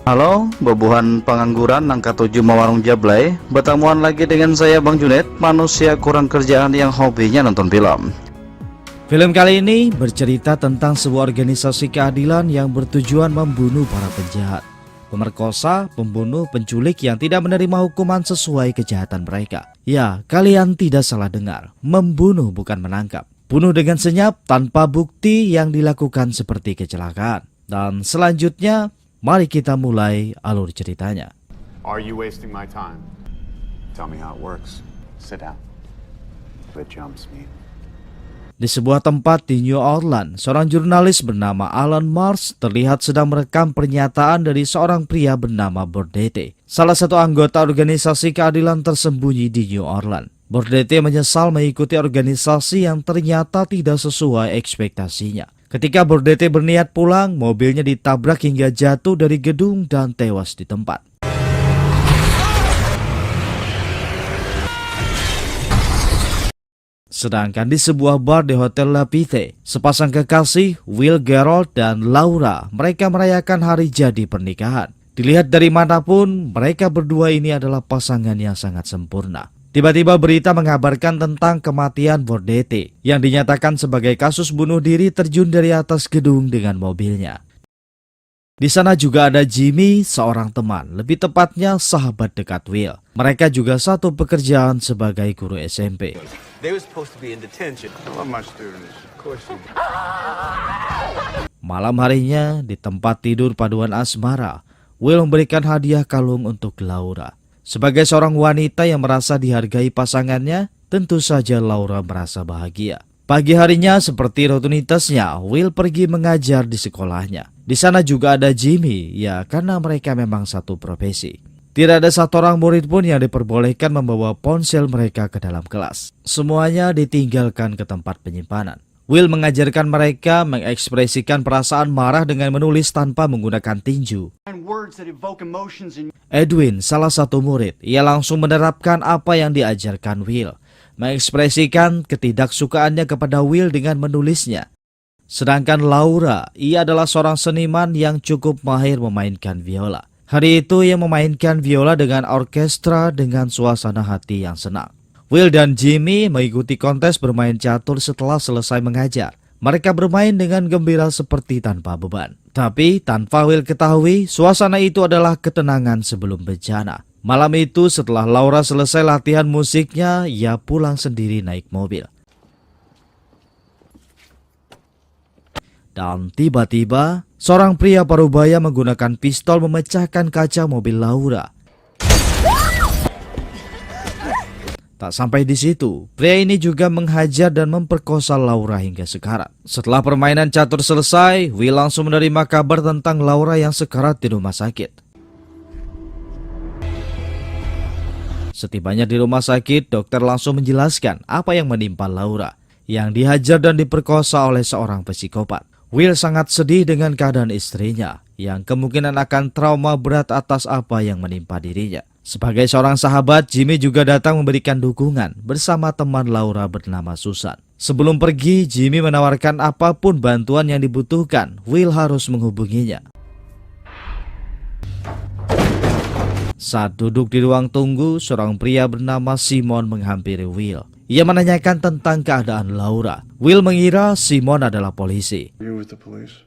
Halo, bebuhan pengangguran angka 7 Mawarung Jablay. Bertemuan lagi dengan saya Bang Junet, manusia kurang kerjaan yang hobinya nonton film. Film kali ini bercerita tentang sebuah organisasi keadilan yang bertujuan membunuh para penjahat, pemerkosa, pembunuh, penculik yang tidak menerima hukuman sesuai kejahatan mereka. Ya, kalian tidak salah dengar, membunuh bukan menangkap. Bunuh dengan senyap tanpa bukti yang dilakukan seperti kecelakaan. Dan selanjutnya, mari kita mulai alur ceritanya. Are you wasting my time? Tell me how it works. Sit down. Quit jumps me. Di sebuah tempat di New Orleans, seorang jurnalis bernama Alan Mars terlihat sedang merekam pernyataan dari seorang pria bernama Burdette, salah satu anggota organisasi keadilan tersembunyi di New Orleans. Burdette menyesal mengikuti organisasi yang ternyata tidak sesuai ekspektasinya. Ketika Burdette berniat pulang, mobilnya ditabrak hingga jatuh dari gedung dan tewas di tempat. Sedangkan di sebuah bar di Hotel La Pite, sepasang kekasih, Will Gerald dan Laura, mereka merayakan hari jadi pernikahan. Dilihat dari manapun, mereka berdua ini adalah pasangan yang sangat sempurna. Tiba-tiba berita mengabarkan tentang kematian Burdette yang dinyatakan sebagai kasus bunuh diri terjun dari atas gedung dengan mobilnya. Di sana juga ada Jimmy, seorang teman, lebih tepatnya sahabat dekat Will. Mereka juga satu pekerjaan sebagai guru SMP. They were supposed to be in detention. I love my students. Of course you do. Malam harinya, di tempat tidur paduan asmara, Will memberikan hadiah kalung untuk Laura. Sebagai seorang wanita yang merasa dihargai pasangannya, tentu saja Laura merasa bahagia. Pagi harinya, seperti rutinitasnya, Will pergi mengajar di sekolahnya. Di sana juga ada Jimmy, ya karena mereka memang satu profesi. Tidak ada satu orang murid pun yang diperbolehkan membawa ponsel mereka ke dalam kelas. Semuanya ditinggalkan ke tempat penyimpanan. Will mengajarkan mereka mengekspresikan perasaan marah dengan menulis tanpa menggunakan tinju. Edwin, salah satu murid, ia langsung menerapkan apa yang diajarkan Will, mengekspresikan ketidaksukaannya kepada Will dengan menulisnya. Sedangkan Laura, ia adalah seorang seniman yang cukup mahir memainkan viola. Hari itu ia memainkan viola dengan orkestra dengan suasana hati yang senang. Will dan Jimmy mengikuti kontes bermain catur setelah selesai mengajar. Mereka bermain dengan gembira seperti tanpa beban. Tapi tanpa Will ketahui, suasana itu adalah ketenangan sebelum bencana. Malam itu setelah Laura selesai latihan musiknya, ia pulang sendiri naik mobil. Dan tiba-tiba, seorang pria parubaya menggunakan pistol memecahkan kaca mobil Laura. Tak sampai di situ, pria ini juga menghajar dan memperkosa Laura hingga sekarat. Setelah permainan catur selesai, Will langsung menerima kabar tentang Laura yang sekarat di rumah sakit. Setibanya di rumah sakit, dokter langsung menjelaskan apa yang menimpa Laura, yang dihajar dan diperkosa oleh seorang psikopat. Will sangat sedih dengan keadaan istrinya, yang kemungkinan akan trauma berat atas apa yang menimpa dirinya. Sebagai seorang sahabat, Jimmy juga datang memberikan dukungan bersama teman Laura bernama Susan. Sebelum pergi, Jimmy menawarkan apapun bantuan yang dibutuhkan, Will harus menghubunginya. Saat duduk di ruang tunggu, seorang pria bernama Simon menghampiri Will. Ia menanyakan tentang keadaan Laura. Will mengira Simon adalah polisi. You with the police?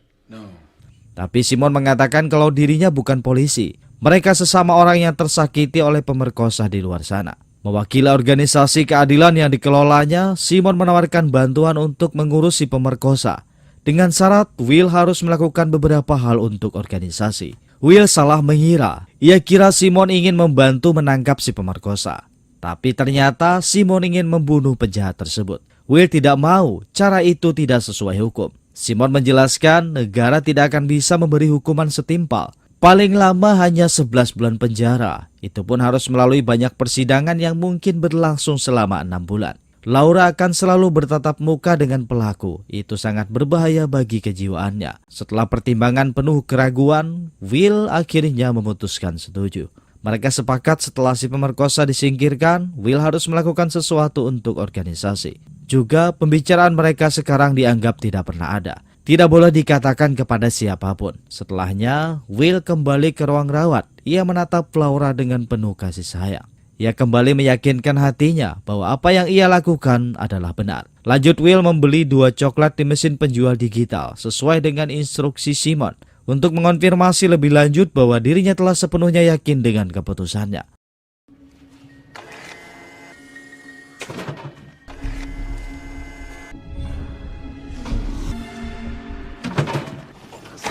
Tapi Simon mengatakan kalau dirinya bukan polisi. Mereka sesama orang yang tersakiti oleh pemerkosa di luar sana. Mewakili organisasi keadilan yang dikelolanya, Simon menawarkan bantuan untuk mengurus si pemerkosa. Dengan syarat, Will harus melakukan beberapa hal untuk organisasi. Will salah mengira. Ia kira Simon ingin membantu menangkap si pemerkosa. Tapi ternyata Simon ingin membunuh penjahat tersebut. Will tidak mau, cara itu tidak sesuai hukum. Simon menjelaskan negara tidak akan bisa memberi hukuman setimpal. Paling lama hanya 11 bulan penjara. Itu pun harus melalui banyak persidangan yang mungkin berlangsung selama 6 bulan. Laura akan selalu bertatap muka dengan pelaku. Itu sangat berbahaya bagi kejiwaannya. Setelah pertimbangan penuh keraguan, Will akhirnya memutuskan setuju. Mereka sepakat setelah si pemerkosa disingkirkan, Will harus melakukan sesuatu untuk organisasi. Juga pembicaraan mereka sekarang dianggap tidak pernah ada. tidak boleh dikatakan kepada siapapun. Setelahnya, Will kembali ke ruang rawat. Ia menatap Laura dengan penuh kasih sayang. Ia kembali meyakinkan hatinya bahwa apa yang ia lakukan adalah benar. Lanjut, Will membeli 2 coklat di mesin penjual digital sesuai dengan instruksi Simon untuk mengonfirmasi lebih lanjut bahwa dirinya telah sepenuhnya yakin dengan keputusannya.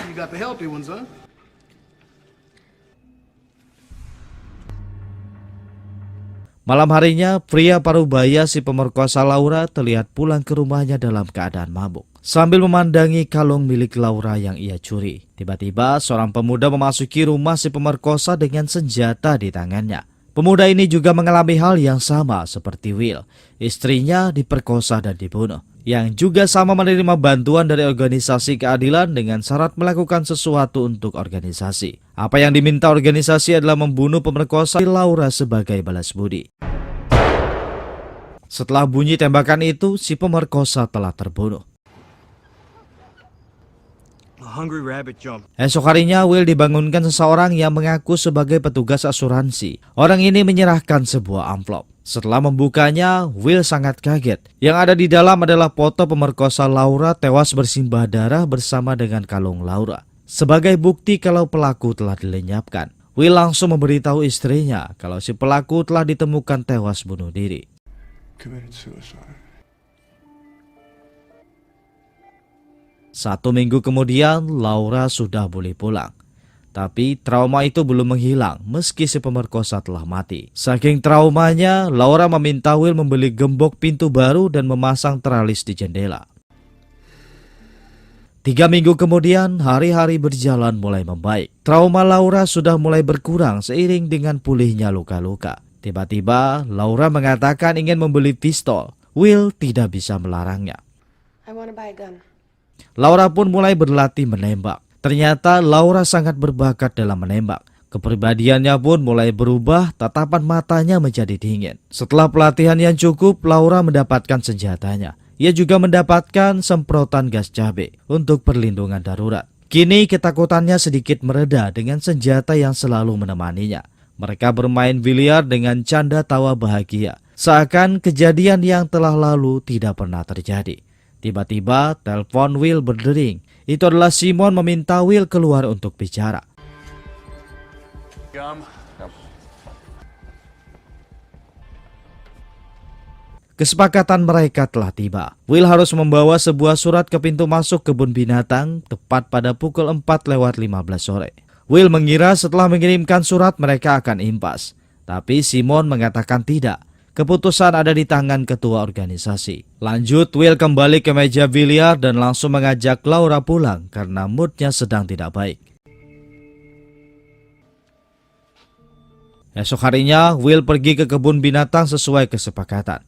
You got the healthy ones, huh? Malam harinya, pria parubaya si pemerkosa Laura terlihat pulang ke rumahnya dalam keadaan mabuk. Sambil memandangi kalung milik Laura yang ia curi, tiba-tiba seorang pemuda memasuki rumah si pemerkosa dengan senjata di tangannya. Pemuda ini juga mengalami hal yang sama seperti Will. Istrinya diperkosa dan dibunuh, yang juga sama menerima bantuan dari organisasi keadilan dengan syarat melakukan sesuatu untuk organisasi. Apa yang diminta organisasi adalah membunuh pemerkosa Laura sebagai balas budi. Setelah bunyi tembakan itu, si pemerkosa telah terbunuh. A hungry rabbit jumped. Esok harinya, Will dibangunkan seseorang yang mengaku sebagai petugas asuransi. Orang ini menyerahkan sebuah amplop. Setelah membukanya, Will sangat kaget. Yang ada di dalam adalah foto pemerkosa Laura tewas bersimbah darah bersama dengan kalung Laura. Sebagai bukti kalau pelaku telah dilenyapkan, Will langsung memberitahu istrinya kalau si pelaku telah ditemukan tewas bunuh diri. Committed suicide. 1 minggu kemudian, Laura sudah boleh pulang. Tapi trauma itu belum menghilang meski si pemerkosa telah mati. Saking traumanya, Laura meminta Will membeli gembok pintu baru dan memasang teralis di jendela. 3 minggu kemudian, hari-hari berjalan mulai membaik. Trauma Laura sudah mulai berkurang seiring dengan pulihnya luka-luka. Tiba-tiba, Laura mengatakan ingin membeli pistol. Will tidak bisa melarangnya. I want to buy a gun. Laura pun mulai berlatih menembak. Ternyata Laura sangat berbakat dalam menembak. Kepribadiannya pun mulai berubah, tatapan matanya menjadi dingin. Setelah pelatihan yang cukup, Laura mendapatkan senjatanya. Ia juga mendapatkan semprotan gas cabai untuk perlindungan darurat. Kini ketakutannya sedikit mereda dengan senjata yang selalu menemaninya. Mereka bermain biliar dengan canda tawa bahagia, seakan kejadian yang telah lalu tidak pernah terjadi. Tiba-tiba telepon Will berdering. Itu adalah Simon meminta Will keluar untuk bicara. Kesepakatan mereka telah tiba. Will harus membawa sebuah surat ke pintu masuk kebun binatang tepat pada pukul 4:15 sore. Will mengira setelah mengirimkan surat mereka akan impas. Tapi Simon mengatakan tidak. Keputusan ada di tangan ketua organisasi. Lanjut, Will kembali ke meja biliar dan langsung mengajak Laura pulang karena moodnya sedang tidak baik. Esok harinya, Will pergi ke kebun binatang sesuai kesepakatan.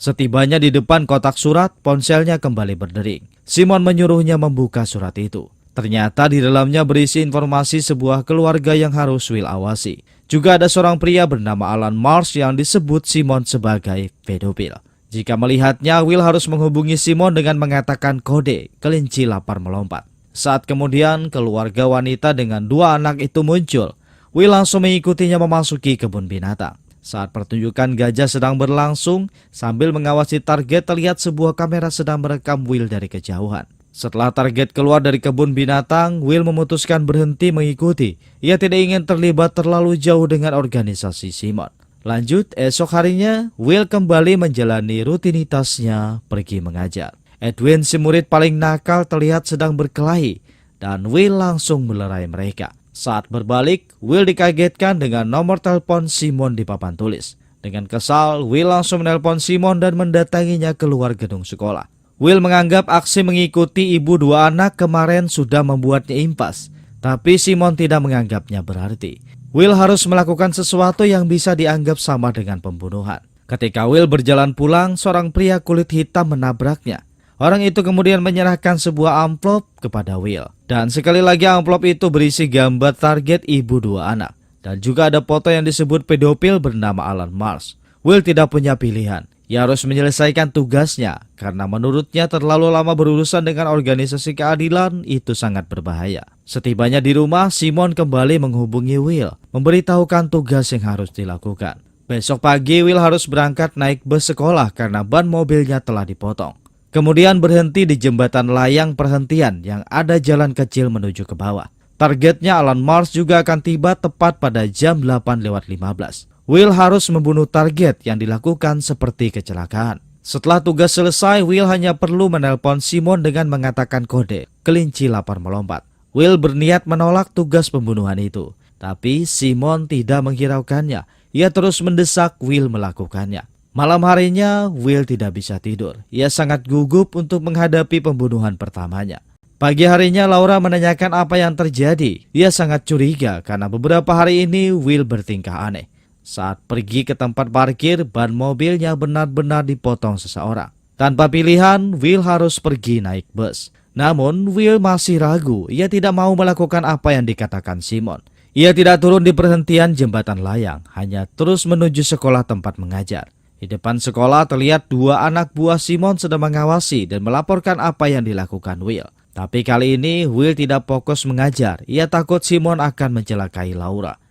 Setibanya di depan kotak surat, ponselnya kembali berdering. Simon menyuruhnya membuka surat itu. Ternyata di dalamnya berisi informasi sebuah keluarga yang harus Will awasi. Juga ada seorang pria bernama Alan Mars yang disebut Simon sebagai pedofil. Jika melihatnya, Will harus menghubungi Simon dengan mengatakan kode kelinci lapar melompat. Saat kemudian keluarga wanita dengan 2 anak itu muncul, Will langsung mengikutinya memasuki kebun binatang. Saat pertunjukan gajah sedang berlangsung, sambil mengawasi target terlihat sebuah kamera sedang merekam Will dari kejauhan. Setelah target keluar dari kebun binatang, Will memutuskan berhenti mengikuti. Ia tidak ingin terlibat terlalu jauh dengan organisasi Simon. Lanjut, esok harinya, Will kembali menjalani rutinitasnya pergi mengajar. Edwin, si murid paling nakal, terlihat sedang berkelahi dan Will langsung melerai mereka. Saat berbalik, Will dikagetkan dengan nomor telepon Simon di papan tulis. Dengan kesal, Will langsung menelpon Simon dan mendatanginya keluar gedung sekolah. Will menganggap aksi mengikuti ibu 2 anak kemarin sudah membuatnya impas, tapi Simon tidak menganggapnya berarti. Will harus melakukan sesuatu yang bisa dianggap sama dengan pembunuhan. Ketika Will berjalan pulang, seorang pria kulit hitam menabraknya. Orang itu kemudian menyerahkan sebuah amplop kepada Will. Dan sekali lagi amplop itu berisi gambar target ibu 2 anak. Dan juga ada foto yang disebut pedofil bernama Alan Mars. Will tidak punya pilihan. Ia harus menyelesaikan tugasnya karena menurutnya terlalu lama berurusan dengan organisasi keadilan itu sangat berbahaya. Setibanya di rumah, Simon kembali menghubungi Will, memberitahukan tugas yang harus dilakukan. Besok pagi Will harus berangkat naik bus sekolah karena ban mobilnya telah dipotong. Kemudian berhenti di jembatan layang perhentian yang ada jalan kecil menuju ke bawah. Targetnya Alan Mars juga akan tiba tepat pada jam 8:15. Will harus membunuh target yang dilakukan seperti kecelakaan. Setelah tugas selesai, Will hanya perlu menelpon Simon dengan mengatakan kode, kelinci lapar melompat. Will berniat menolak tugas pembunuhan itu, tapi Simon tidak menghiraukannya. Ia terus mendesak Will melakukannya. Malam harinya, Will tidak bisa tidur. Ia sangat gugup untuk menghadapi pembunuhan pertamanya. Pagi harinya, Laura menanyakan apa yang terjadi. Ia sangat curiga karena beberapa hari ini Will bertingkah aneh. Saat pergi ke tempat parkir, ban mobilnya benar-benar dipotong seseorang. Tanpa pilihan, Will harus pergi naik bus. Namun, Will masih ragu. Ia tidak mau melakukan apa yang dikatakan Simon. Ia tidak turun di perhentian jembatan layang, hanya terus menuju sekolah tempat mengajar. Di depan sekolah terlihat dua anak buah Simon sedang mengawasi dan melaporkan apa yang dilakukan Will. Tapi kali ini, Will tidak fokus mengajar. Ia takut Simon akan mencelakai Laura.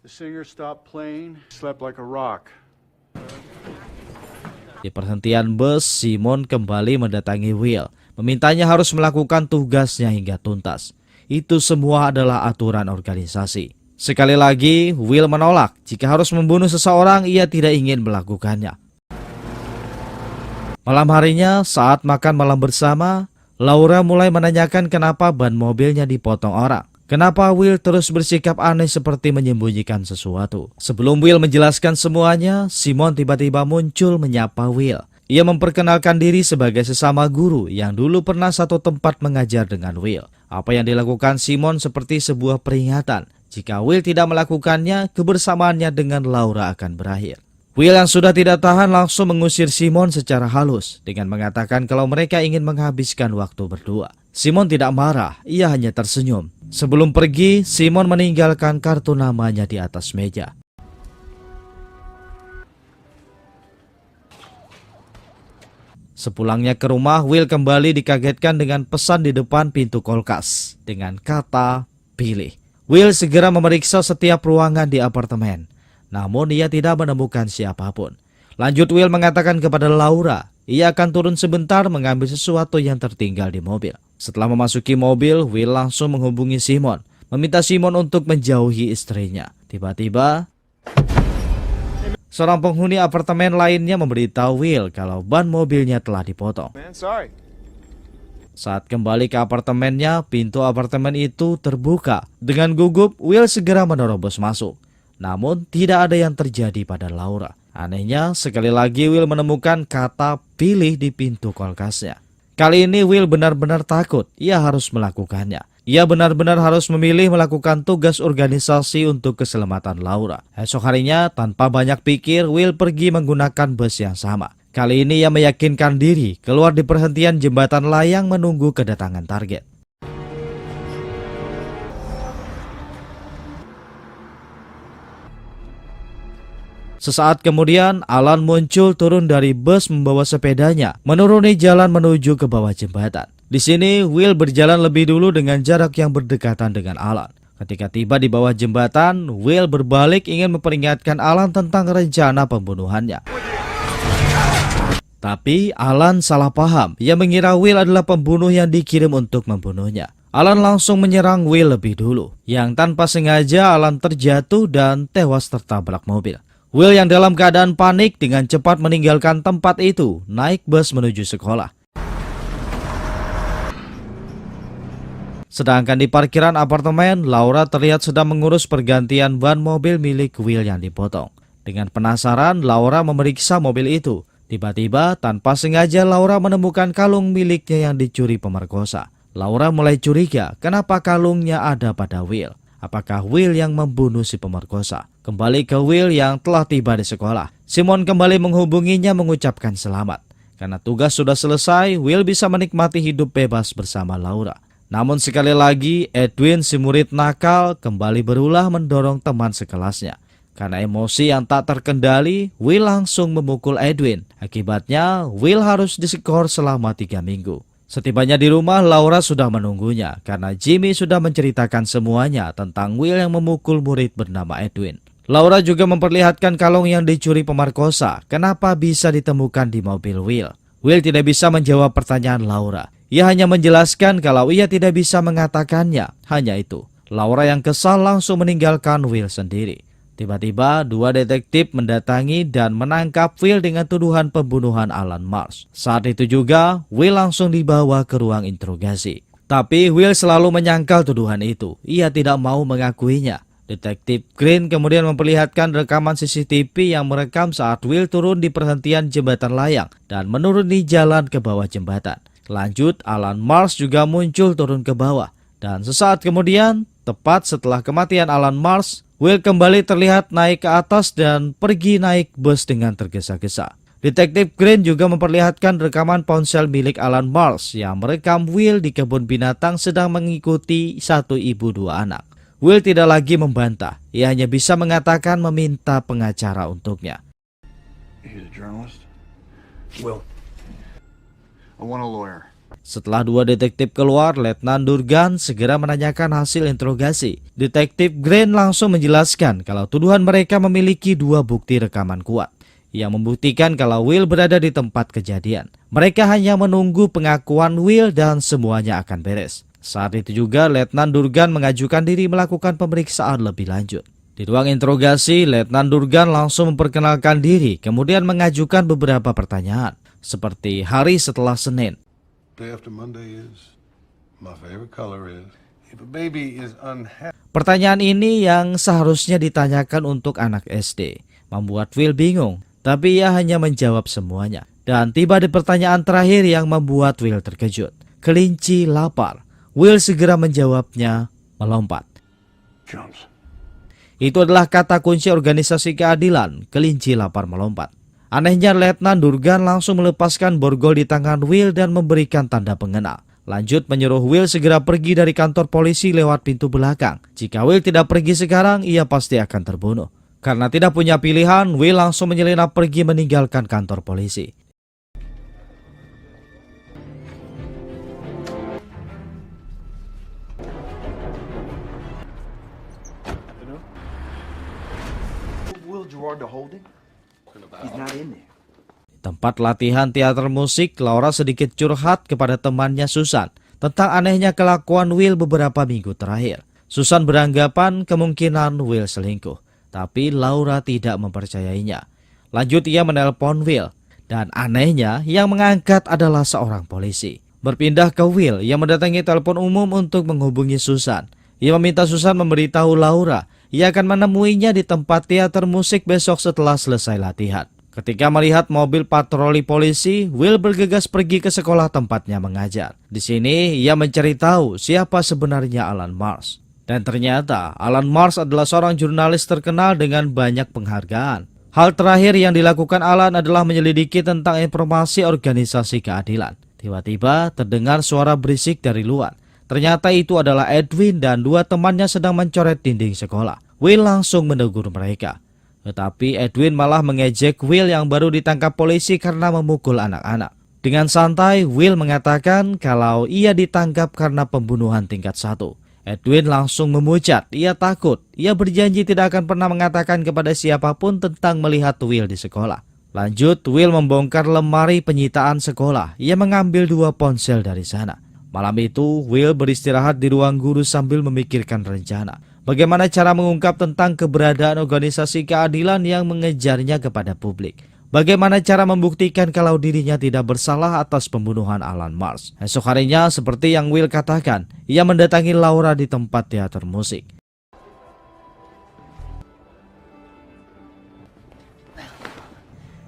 The singer stopped playing, slept like a rock. Di perhentian bus, Simon kembali mendatangi Will, memintanya harus melakukan tugasnya hingga tuntas. Itu semua adalah aturan organisasi. Sekali lagi, Will menolak. Jika harus membunuh seseorang, ia tidak ingin melakukannya. Malam harinya, saat makan malam bersama, Laura mulai menanyakan kenapa ban mobilnya dipotong orang. Kenapa Will terus bersikap aneh seperti menyembunyikan sesuatu? Sebelum Will menjelaskan semuanya, Simon tiba-tiba muncul menyapa Will. Ia memperkenalkan diri sebagai sesama guru yang dulu pernah satu tempat mengajar dengan Will. Apa yang dilakukan Simon seperti sebuah peringatan. Jika Will tidak melakukannya, kebersamaannya dengan Laura akan berakhir. Will yang sudah tidak tahan langsung mengusir Simon secara halus dengan mengatakan kalau mereka ingin menghabiskan waktu berdua. Simon tidak marah, ia hanya tersenyum. Sebelum pergi, Simon meninggalkan kartu namanya di atas meja. Sepulangnya ke rumah, Will kembali dikagetkan dengan pesan di depan pintu kulkas dengan kata pilih. Will segera memeriksa setiap ruangan di apartemen, namun ia tidak menemukan siapapun. Lanjut, Will mengatakan kepada Laura, ia akan turun sebentar mengambil sesuatu yang tertinggal di mobil. Setelah memasuki mobil, Will langsung menghubungi Simon, meminta Simon untuk menjauhi istrinya. Tiba-tiba, seorang penghuni apartemen lainnya memberitahu Will kalau ban mobilnya telah dipotong. Man, sorry. Saat kembali ke apartemennya, pintu apartemen itu terbuka. Dengan gugup, Will segera menerobos masuk. Namun, tidak ada yang terjadi pada Laura. Anehnya, sekali lagi Will menemukan kata pilih di pintu kulkasnya. Kali ini Will benar-benar takut, ia harus melakukannya. Ia benar-benar harus memilih melakukan tugas organisasi untuk keselamatan Laura. Esok harinya, tanpa banyak pikir, Will pergi menggunakan bus yang sama. Kali ini ia meyakinkan diri keluar di perhentian jembatan layang menunggu kedatangan target. Sesaat kemudian, Alan muncul turun dari bus membawa sepedanya, menuruni jalan menuju ke bawah jembatan. Di sini, Will berjalan lebih dulu dengan jarak yang berdekatan dengan Alan. Ketika tiba di bawah jembatan, Will berbalik ingin memperingatkan Alan tentang rencana pembunuhannya. Tapi Alan salah paham. Ia mengira Will adalah pembunuh yang dikirim untuk membunuhnya. Alan langsung menyerang Will lebih dulu, yang tanpa sengaja Alan terjatuh dan tewas tertabrak mobil. Will yang dalam keadaan panik dengan cepat meninggalkan tempat itu, naik bus menuju sekolah. Sedangkan di parkiran apartemen, Laura terlihat sedang mengurus pergantian ban mobil milik Will yang dipotong. Dengan penasaran, Laura memeriksa mobil itu. Tiba-tiba, tanpa sengaja Laura menemukan kalung miliknya yang dicuri pemerkosa. Laura mulai curiga, kenapa kalungnya ada pada Will? Apakah Will yang membunuh si pemerkosa? Kembali ke Will yang telah tiba di sekolah. Simon kembali menghubunginya mengucapkan selamat. Karena tugas sudah selesai, Will bisa menikmati hidup bebas bersama Laura. Namun sekali lagi, Edwin si murid nakal kembali berulah mendorong teman sekelasnya. Karena emosi yang tak terkendali, Will langsung memukul Edwin. Akibatnya, Will harus disekor selama 3 minggu. Setibanya di rumah, Laura sudah menunggunya karena Jimmy sudah menceritakan semuanya tentang Will yang memukul murid bernama Edwin. Laura juga memperlihatkan kalung yang dicuri pemerkosa. Kenapa bisa ditemukan di mobil Will? Will tidak bisa menjawab pertanyaan Laura. Ia hanya menjelaskan kalau ia tidak bisa mengatakannya. Hanya itu. Laura yang kesal langsung meninggalkan Will sendiri. Tiba-tiba, 2 detektif mendatangi dan menangkap Will dengan tuduhan pembunuhan Alan Mars. Saat itu juga, Will langsung dibawa ke ruang interogasi. Tapi Will selalu menyangkal tuduhan itu. Ia tidak mau mengakuinya. Detektif Green kemudian memperlihatkan rekaman CCTV yang merekam saat Will turun di perhentian jembatan layang dan menuruni jalan ke bawah jembatan. Lanjut, Alan Mars juga muncul turun ke bawah. Dan sesaat kemudian, tepat setelah kematian Alan Mars, Will kembali terlihat naik ke atas dan pergi naik bus dengan tergesa-gesa. Detektif Green juga memperlihatkan rekaman ponsel milik Alan Mars yang merekam Will di kebun binatang sedang mengikuti 1 ibu 2 anak. Will tidak lagi membantah, ia hanya bisa mengatakan meminta pengacara untuknya. He's a journalist? Will. I want a lawyer. Setelah 2 detektif keluar, Letnan Durgan segera menanyakan hasil interogasi. Detektif Green langsung menjelaskan kalau tuduhan mereka memiliki 2 bukti rekaman kuat yang membuktikan kalau Will berada di tempat kejadian. Mereka hanya menunggu pengakuan Will dan semuanya akan beres. Saat itu juga Letnan Durgan mengajukan diri melakukan pemeriksaan lebih lanjut. Di ruang interogasi, Letnan Durgan langsung memperkenalkan diri, kemudian mengajukan beberapa pertanyaan, seperti hari setelah Senin. Day after Monday is, my favorite color is, if a baby is unhappy. Pertanyaan ini yang seharusnya ditanyakan untuk anak SD, membuat Will bingung, tapi ia hanya menjawab semuanya. Dan tiba di pertanyaan terakhir yang membuat Will terkejut. Kelinci lapar. Will segera menjawabnya, melompat. Jumps. Itu adalah kata kunci organisasi keadilan, kelinci lapar melompat. Anehnya, Letnan Durgan langsung melepaskan borgol di tangan Will dan memberikan tanda pengenal. Lanjut menyuruh Will segera pergi dari kantor polisi lewat pintu belakang. Jika Will tidak pergi sekarang, ia pasti akan terbunuh. Karena tidak punya pilihan, Will langsung menyelinap pergi meninggalkan kantor polisi. Will Gerard to hold it? He's not in there. Tempat latihan teater musik, Laura sedikit curhat kepada temannya Susan tentang anehnya kelakuan Will beberapa minggu terakhir. Susan beranggapan kemungkinan Will selingkuh, tapi Laura tidak mempercayainya. Lanjut ia menelpon Will, dan anehnya yang mengangkat adalah seorang polisi. Berpindah ke Will, ia mendatangi telepon umum untuk menghubungi Susan. Ia meminta Susan memberitahu Laura, ia akan menemuinya di tempat teater musik besok setelah selesai latihan. Ketika melihat mobil patroli polisi, Will bergegas pergi ke sekolah tempatnya mengajar. Di sini, ia mencari tahu siapa sebenarnya Alan Mars. Dan ternyata, Alan Mars adalah seorang jurnalis terkenal dengan banyak penghargaan. Hal terakhir yang dilakukan Alan adalah menyelidiki tentang informasi organisasi keadilan. Tiba-tiba, terdengar suara berisik dari luar. Ternyata itu adalah Edwin dan 2 temannya sedang mencoret dinding sekolah. Will langsung menegur mereka. Tetapi Edwin malah mengejek Will yang baru ditangkap polisi karena memukul anak-anak. Dengan santai, Will mengatakan kalau ia ditangkap karena pembunuhan tingkat 1. Edwin langsung memucat, ia takut. Ia berjanji tidak akan pernah mengatakan kepada siapapun tentang melihat Will di sekolah. Lanjut, Will membongkar lemari penyitaan sekolah. Ia mengambil 2 ponsel dari sana. Malam itu, Will beristirahat di ruang guru sambil memikirkan rencana. Bagaimana cara mengungkap tentang keberadaan organisasi keadilan yang mengejarnya kepada publik. Bagaimana cara membuktikan kalau dirinya tidak bersalah atas pembunuhan Alan Mars. Esok harinya, seperti yang Will katakan, ia mendatangi Laura di tempat teater musik.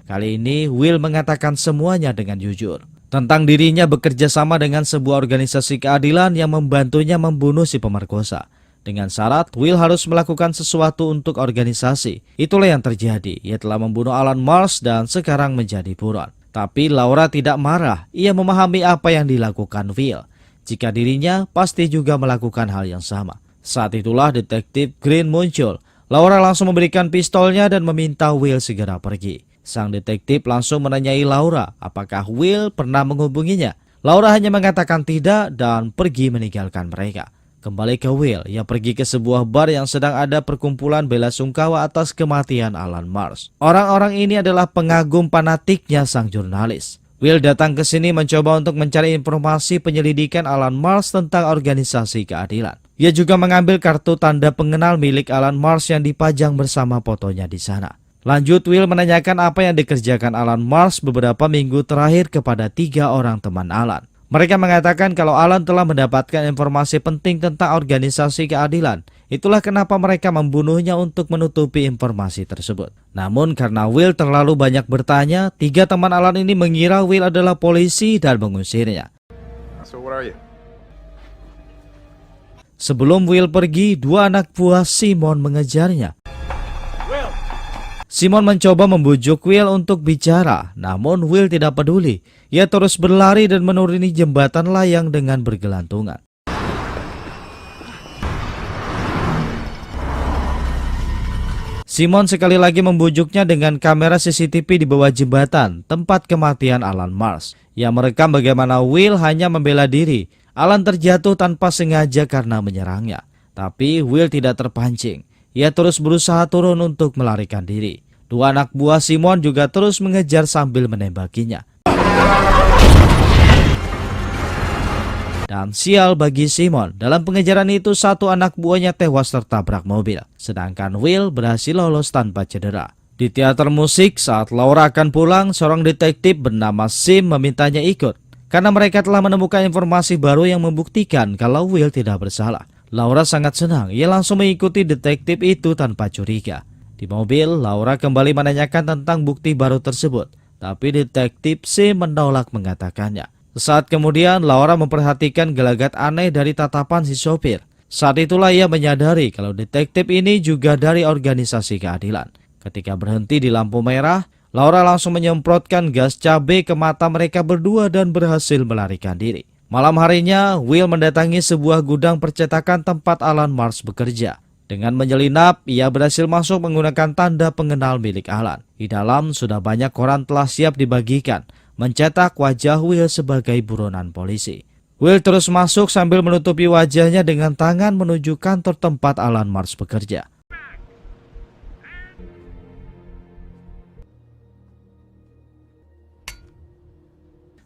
Kali ini, Will mengatakan semuanya dengan jujur. Tentang dirinya bekerja sama dengan sebuah organisasi keadilan yang membantunya membunuh si pemerkosa. Dengan syarat, Will harus melakukan sesuatu untuk organisasi. Itulah yang terjadi. Ia telah membunuh Alan Mars dan sekarang menjadi buron. Tapi Laura tidak marah. Ia memahami apa yang dilakukan Will. Jika dirinya pasti juga melakukan hal yang sama. Saat itulah detektif Green muncul. Laura langsung memberikan pistolnya dan meminta Will segera pergi. Sang detektif langsung menanyai Laura apakah Will pernah menghubunginya. Laura hanya mengatakan tidak dan pergi meninggalkan mereka. Kembali ke Will, ia pergi ke sebuah bar yang sedang ada perkumpulan bela sungkawa atas kematian Alan Mars. Orang-orang ini adalah pengagum fanatiknya sang jurnalis. Will datang ke sini mencoba untuk mencari informasi penyelidikan Alan Mars tentang organisasi keadilan. Ia juga mengambil kartu tanda pengenal milik Alan Mars yang dipajang bersama fotonya di sana. Lanjut, Will menanyakan apa yang dikerjakan Alan Mars beberapa minggu terakhir kepada 3 orang teman Alan. Mereka mengatakan kalau Alan telah mendapatkan informasi penting tentang organisasi keadilan. Itulah kenapa mereka membunuhnya untuk menutupi informasi tersebut. Namun karena Will terlalu banyak bertanya, 3 teman Alan ini mengira Will adalah polisi dan mengusirnya. So what are you? Sebelum Will pergi, 2 anak buah Simon mengejarnya. Simon mencoba membujuk Will untuk bicara, namun Will tidak peduli. Ia terus berlari dan menuruni jembatan layang dengan bergelantungan. Simon sekali lagi membujuknya dengan kamera CCTV di bawah jembatan, tempat kematian Alan Mars. Ia merekam bagaimana Will hanya membela diri. Alan terjatuh tanpa sengaja karena menyerangnya. Tapi Will tidak terpancing. Ia terus berusaha turun untuk melarikan diri. 2 anak buah Simon juga terus mengejar sambil menembakinya. Dan sial bagi Simon, dalam pengejaran itu 1 anak buahnya tewas tertabrak mobil. Sedangkan Will berhasil lolos tanpa cedera. Di teater musik, saat Laura akan pulang, seorang detektif bernama Sim memintanya ikut. Karena mereka telah menemukan informasi baru yang membuktikan kalau Will tidak bersalah. Laura sangat senang, ia langsung mengikuti detektif itu tanpa curiga. Di mobil, Laura kembali menanyakan tentang bukti baru tersebut. Tapi detektif Sim menolak mengatakannya. Sesaat kemudian, Laura memperhatikan gelagat aneh dari tatapan si sopir. Saat itulah ia menyadari kalau detektif ini juga dari organisasi keadilan. Ketika berhenti di lampu merah, Laura langsung menyemprotkan gas cabai ke mata mereka berdua dan berhasil melarikan diri. Malam harinya, Will mendatangi sebuah gudang percetakan tempat Alan Mars bekerja. Dengan menyelinap, ia berhasil masuk menggunakan tanda pengenal milik Alan. Di dalam sudah banyak koran telah siap dibagikan, mencetak wajah Will sebagai buronan polisi. Will terus masuk sambil menutupi wajahnya dengan tangan menuju kantor tempat Alan Mars bekerja.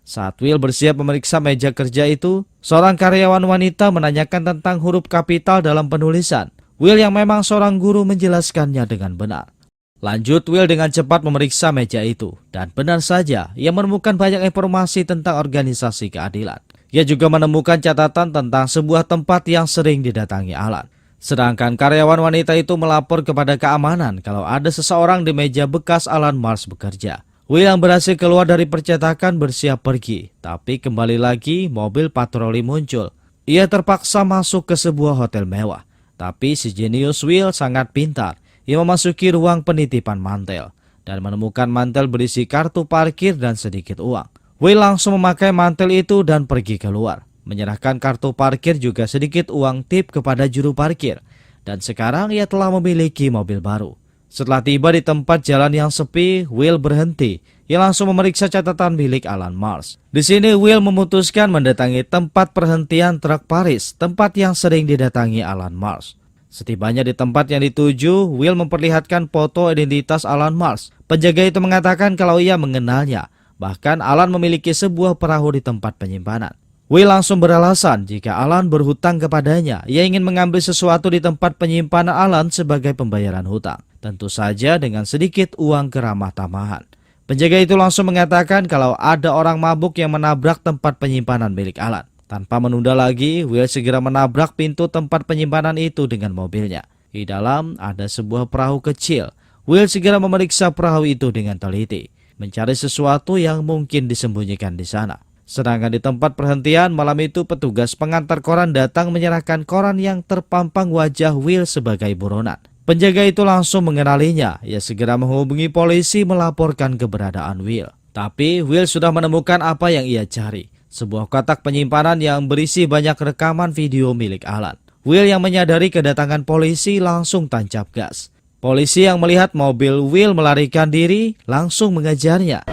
Saat Will bersiap memeriksa meja kerja itu, seorang karyawan wanita menanyakan tentang huruf kapital dalam penulisan. Will yang memang seorang guru menjelaskannya dengan benar. Lanjut, Will dengan cepat memeriksa meja itu. Dan benar saja, ia menemukan banyak informasi tentang organisasi keadilan. Ia juga menemukan catatan tentang sebuah tempat yang sering didatangi Alan. Sedangkan karyawan wanita itu melapor kepada keamanan kalau ada seseorang di meja bekas Alan Mars bekerja. Will yang berhasil keluar dari percetakan bersiap pergi. Tapi kembali lagi mobil patroli muncul. Ia terpaksa masuk ke sebuah hotel mewah. Tapi si jenius Will sangat pintar. Ia memasuki ruang penitipan mantel dan menemukan mantel berisi kartu parkir dan sedikit uang. Will langsung memakai mantel itu dan pergi keluar. Menyerahkan kartu parkir juga sedikit uang tip kepada juru parkir. Dan sekarang ia telah memiliki mobil baru. Setelah tiba di tempat jalan yang sepi, Will berhenti. Ia langsung memeriksa catatan milik Alan Mars. Di sini Will memutuskan mendatangi tempat perhentian truk Paris, tempat yang sering didatangi Alan Mars. Setibanya di tempat yang dituju, Will memperlihatkan foto identitas Alan Mars. Penjaga itu mengatakan kalau ia mengenalnya. Bahkan Alan memiliki sebuah perahu di tempat penyimpanan. Will langsung beralasan jika Alan berhutang kepadanya. Ia ingin mengambil sesuatu di tempat penyimpanan Alan sebagai pembayaran hutang. Tentu saja dengan sedikit uang keramah tamahan. Penjaga itu langsung mengatakan kalau ada orang mabuk yang menabrak tempat penyimpanan milik Alan. Tanpa menunda lagi, Will segera menabrak pintu tempat penyimpanan itu dengan mobilnya. Di dalam ada sebuah perahu kecil. Will segera memeriksa perahu itu dengan teliti, mencari sesuatu yang mungkin disembunyikan di sana. Sedangkan di tempat perhentian malam itu petugas pengantar koran datang menyerahkan koran yang terpampang wajah Will sebagai buronan. Penjaga itu langsung mengenalinya. Ia segera menghubungi polisi melaporkan keberadaan Will. Tapi Will sudah menemukan apa yang ia cari. Sebuah kotak penyimpanan yang berisi banyak rekaman video milik Alan. Will yang menyadari kedatangan polisi langsung tancap gas. Polisi yang melihat mobil Will melarikan diri langsung mengejarnya.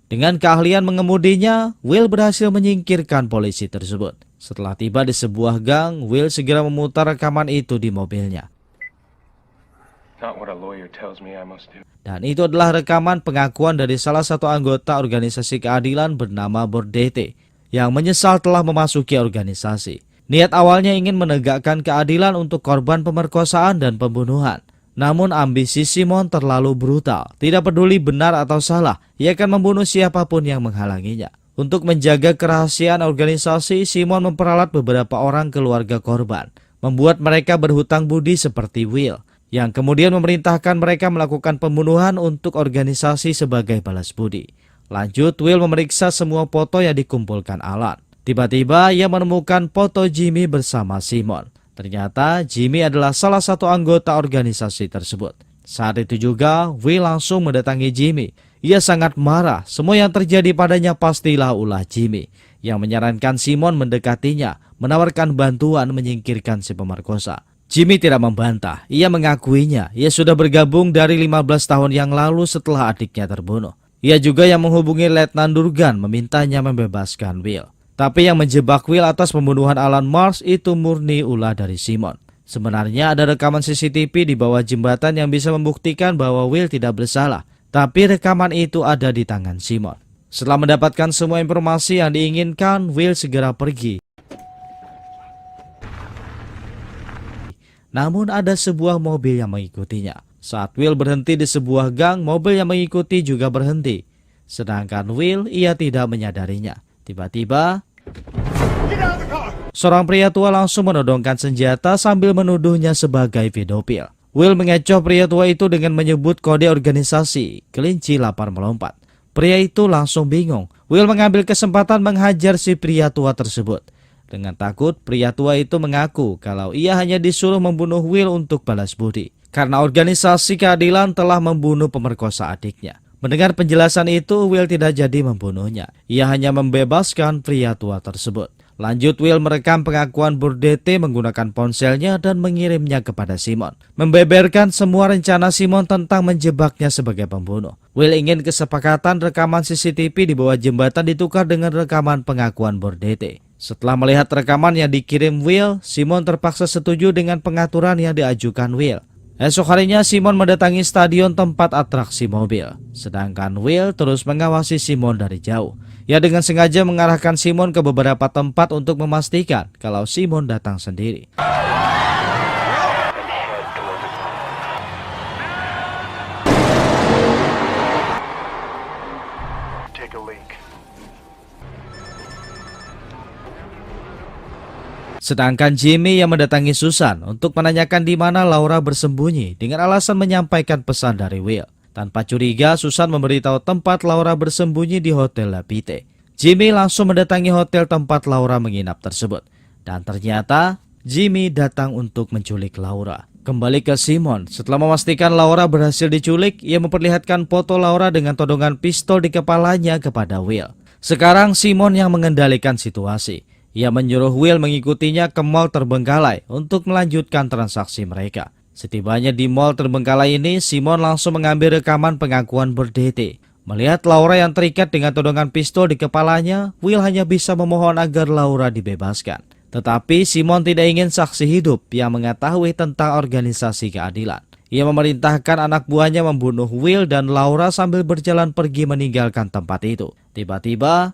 Dengan keahlian mengemudinya, Will berhasil menyingkirkan polisi tersebut. Setelah tiba di sebuah gang, Will segera memutar rekaman itu di mobilnya. Dan itu adalah rekaman pengakuan dari salah satu anggota organisasi keadilan bernama Bordete yang menyesal telah memasuki organisasi. Niat awalnya ingin menegakkan keadilan untuk korban pemerkosaan dan pembunuhan. Namun ambisi Simon terlalu brutal. Tidak peduli benar atau salah, ia akan membunuh siapapun yang menghalanginya. Untuk menjaga kerahasiaan organisasi, Simon memperalat beberapa orang keluarga korban, membuat mereka berhutang budi seperti Will, yang kemudian memerintahkan mereka melakukan pembunuhan untuk organisasi sebagai balas budi. Lanjut, Will memeriksa semua foto yang dikumpulkan Alan. Tiba-tiba ia menemukan foto Jimmy bersama Simon. Ternyata Jimmy adalah salah satu anggota organisasi tersebut. Saat itu juga, Will langsung mendatangi Jimmy. Ia sangat marah, semua yang terjadi padanya pastilah ulah Jimmy, yang menyarankan Simon mendekatinya, menawarkan bantuan menyingkirkan si pemerkosa. Jimmy tidak membantah, ia mengakuinya. Ia sudah bergabung dari 15 tahun yang lalu setelah adiknya terbunuh. Ia juga yang menghubungi Letnan Durgan memintanya membebaskan Will. Tapi yang menjebak Will atas pembunuhan Alan Marsh itu murni ulah dari Simon. Sebenarnya ada rekaman CCTV di bawah jembatan yang bisa membuktikan bahwa Will tidak bersalah. Tapi rekaman itu ada di tangan Simon. Setelah mendapatkan semua informasi yang diinginkan, Will segera pergi. Namun ada sebuah mobil yang mengikutinya. Saat Will berhenti di sebuah gang, mobil yang mengikuti juga berhenti. Sedangkan Will, ia tidak menyadarinya. Tiba-tiba, seorang pria tua langsung menodongkan senjata sambil menuduhnya sebagai pedofil. Will mengecoh pria tua itu dengan menyebut kode organisasi, kelinci lapar melompat. Pria itu langsung bingung. Will mengambil kesempatan menghajar si pria tua tersebut. Dengan takut, pria tua itu mengaku kalau ia hanya disuruh membunuh Will untuk balas budi, karena organisasi keadilan telah membunuh pemerkosa adiknya. Mendengar penjelasan itu, Will tidak jadi membunuhnya. Ia hanya membebaskan pria tua tersebut. Lanjut, Will merekam pengakuan Bordete menggunakan ponselnya dan mengirimnya kepada Simon, membeberkan semua rencana Simon tentang menjebaknya sebagai pembunuh. Will ingin kesepakatan rekaman CCTV di bawah jembatan ditukar dengan rekaman pengakuan Bordete. Setelah melihat rekaman yang dikirim Will, Simon terpaksa setuju dengan pengaturan yang diajukan Will. Esok harinya Simon mendatangi stadion tempat atraksi mobil. Sedangkan Will terus mengawasi Simon dari jauh. Ia dengan sengaja mengarahkan Simon ke beberapa tempat untuk memastikan kalau Simon datang sendiri. Sedangkan Jimmy yang mendatangi Susan untuk menanyakan di mana Laura bersembunyi dengan alasan menyampaikan pesan dari Will. Tanpa curiga, Susan memberitahu tempat Laura bersembunyi di Hotel Lapite. Jimmy langsung mendatangi hotel tempat Laura menginap tersebut. Dan ternyata Jimmy datang untuk menculik Laura. Kembali ke Simon, setelah memastikan Laura berhasil diculik, ia memperlihatkan foto Laura dengan todongan pistol di kepalanya kepada Will. Sekarang Simon yang mengendalikan situasi. Ia menyuruh Will mengikutinya ke mall terbengkalai untuk melanjutkan transaksi mereka. Setibanya di mall terbengkalai ini, Simon langsung mengambil rekaman pengakuan Bordete. Melihat Laura yang terikat dengan todongan pistol di kepalanya, Will hanya bisa memohon agar Laura dibebaskan. Tetapi Simon tidak ingin saksi hidup yang mengetahui tentang organisasi keadilan. Ia memerintahkan anak buahnya membunuh Will dan Laura sambil berjalan pergi meninggalkan tempat itu. Tiba-tiba,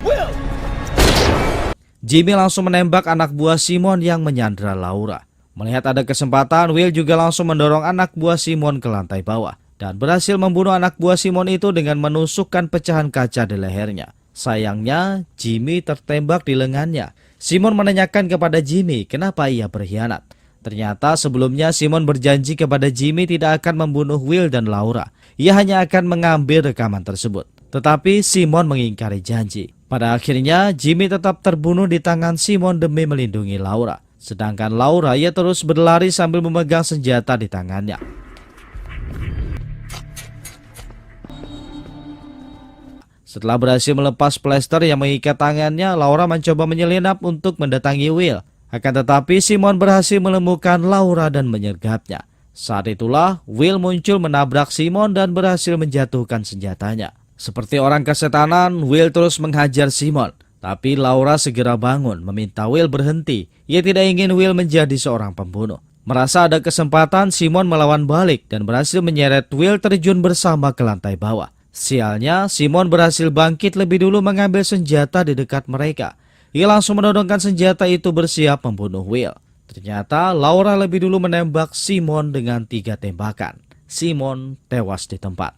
Jimmy langsung menembak anak buah Simon yang menyandra Laura. Melihat ada kesempatan, Will juga langsung mendorong anak buah Simon ke lantai bawah dan berhasil membunuh anak buah Simon itu dengan menusukkan pecahan kaca di lehernya. Sayangnya, Jimmy tertembak di lengannya. Simon menanyakan kepada Jimmy kenapa ia berkhianat. Ternyata sebelumnya Simon berjanji kepada Jimmy tidak akan membunuh Will dan Laura. Ia hanya akan mengambil rekaman tersebut. Tetapi Simon mengingkari janji. Pada akhirnya, Jimmy tetap terbunuh di tangan Simon demi melindungi Laura. Sedangkan Laura ia terus berlari sambil memegang senjata di tangannya. Setelah berhasil melepas plester yang mengikat tangannya, Laura mencoba menyelinap untuk mendatangi Will. Akan tetapi Simon berhasil menemukan Laura dan menyergapnya. Saat itulah Will muncul menabrak Simon dan berhasil menjatuhkan senjatanya. Seperti orang kesetanan, Will terus menghajar Simon. Tapi Laura segera bangun meminta Will berhenti. Ia tidak ingin Will menjadi seorang pembunuh. Merasa ada kesempatan, Simon melawan balik dan berhasil menyeret Will terjun bersama ke lantai bawah. Sialnya, Simon berhasil bangkit lebih dulu mengambil senjata di dekat mereka. Ia langsung menodongkan senjata itu bersiap membunuh Will. Ternyata Laura lebih dulu menembak Simon dengan 3 tembakan. Simon tewas di tempat.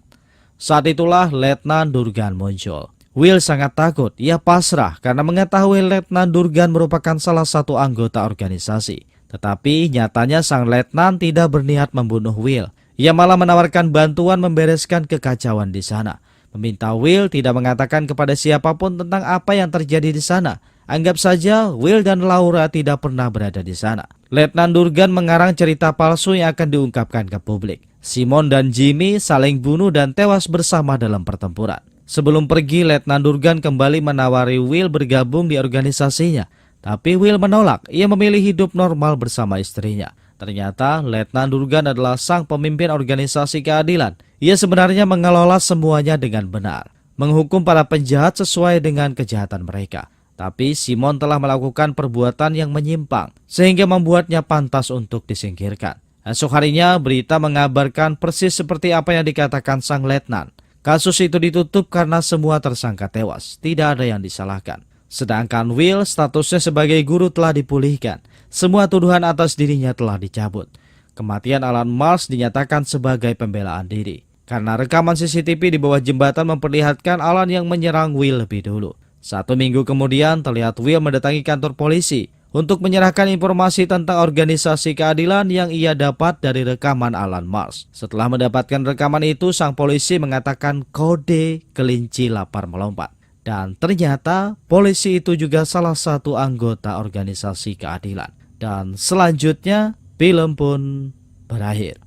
Saat itulah Letnan Durgan muncul. Will sangat takut, ia pasrah karena mengetahui Letnan Durgan merupakan salah satu anggota organisasi. Tetapi nyatanya sang Letnan tidak berniat membunuh Will. Ia malah menawarkan bantuan membereskan kekacauan di sana. Meminta Will tidak mengatakan kepada siapapun tentang apa yang terjadi di sana. Anggap saja Will dan Laura tidak pernah berada di sana. Letnan Durgan mengarang cerita palsu yang akan diungkapkan ke publik. Simon dan Jimmy saling bunuh dan tewas bersama dalam pertempuran. Sebelum pergi, Letnan Durgan kembali menawari Will bergabung di organisasinya. Tapi Will menolak, ia memilih hidup normal bersama istrinya. Ternyata Letnan Durgan adalah sang pemimpin organisasi keadilan. Ia sebenarnya mengelola semuanya dengan benar, menghukum para penjahat sesuai dengan kejahatan mereka. Tapi Simon telah melakukan perbuatan yang menyimpang, sehingga membuatnya pantas untuk disingkirkan. Esok harinya, berita mengabarkan persis seperti apa yang dikatakan sang letnan. Kasus itu ditutup karena semua tersangka tewas, tidak ada yang disalahkan. Sedangkan Will, statusnya sebagai guru telah dipulihkan. Semua tuduhan atas dirinya telah dicabut. Kematian Alan Mars dinyatakan sebagai pembelaan diri. Karena rekaman CCTV di bawah jembatan memperlihatkan Alan yang menyerang Will lebih dulu. 1 minggu kemudian terlihat Will mendatangi kantor polisi untuk menyerahkan informasi tentang organisasi keadilan yang ia dapat dari rekaman Alan Mars. Setelah mendapatkan rekaman itu, sang polisi mengatakan kode kelinci lapar melompat. Dan ternyata polisi itu juga salah satu anggota organisasi keadilan. Dan selanjutnya film pun berakhir.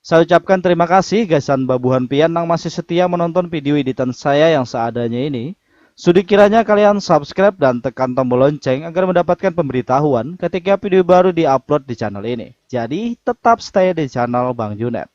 Saya ucapkan terima kasih Gasan Babuhan Pian yang masih setia menonton video editan saya yang seadanya ini. Sudi kiranya kalian subscribe dan tekan tombol lonceng agar mendapatkan pemberitahuan ketika video baru diupload di channel ini. Jadi tetap stay di channel Bang Junet.